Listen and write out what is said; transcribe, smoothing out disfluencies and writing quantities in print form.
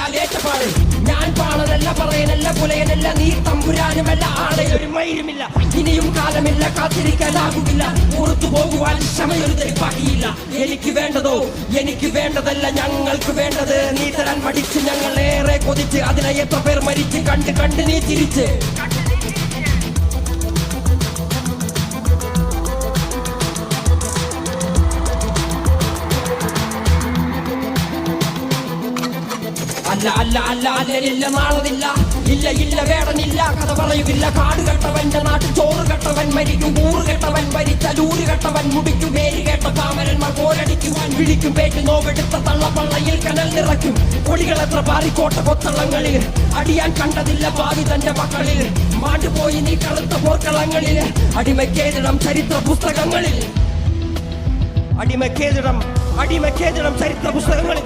കാലേറ്റപ്പാട്. ഞാൻ പാണനല്ല, പറയനല്ല, പുലയനല്ല, നീ തമ്പുരാനുമല്ല, ആടയൊരു മയിലുമില്ല. ഇനിയും കാലമില്ല, കാത്തിരിക്കാനാകുമില്ല, പുറത്തു പോകുവാൻ ക്ഷമയൊരു ബാക്കിയില്ല. എനിക്ക് വേണ്ടതോ എനിക്ക് വേണ്ടതല്ല, ഞങ്ങൾക്ക് വേണ്ടത് നീ തരാൻ മടിച്ച് ഞങ്ങൾ ഏറെ കൊതിച്ച്. അതിനെ എത്ര പേർ മരിച്ച് കണ്ട് കണ്ട് നീ ചിരിച്ച്. അല്ല അല്ല അല്ല അല്ലലില്ല, നാളതില്ല, ഇല്ല ഇല്ല വേടനില്ല, കഥ പറയുകില്ല. കാട് കെട്ടവന്റെ നാട്ടിൽ ചോറ് കെട്ടവൻ മരിക്കും, കൂറ് കെട്ടവൻ ഭരിച്ചലൂറ് കെട്ടവൻ മുടിക്കും. പേര് കേട്ട പാമരന്മാർ പോരടിക്കുവാൻ വിളിക്കും. പേറ്റ് നോവെടുത്ത തള്ളപ്പള്ളയിൽ കനൽ നിറയ്ക്കും. കൊടികളെത്ര പാറിക്കോട്ട കൊത്തളങ്ങളിൽ, അടിയാൻ കണ്ടതില്ല ഭാവി തന്റെ മക്കളിൽ. മാണ്ടുപോയി നീ കറുത്ത പോർക്കളങ്ങളിൽ, അടിമക്കേതിടം ചരിത്ര പുസ്തകങ്ങളിൽ, അടിമക്കേതിടം ചരിത്ര പുസ്തകങ്ങളിൽ.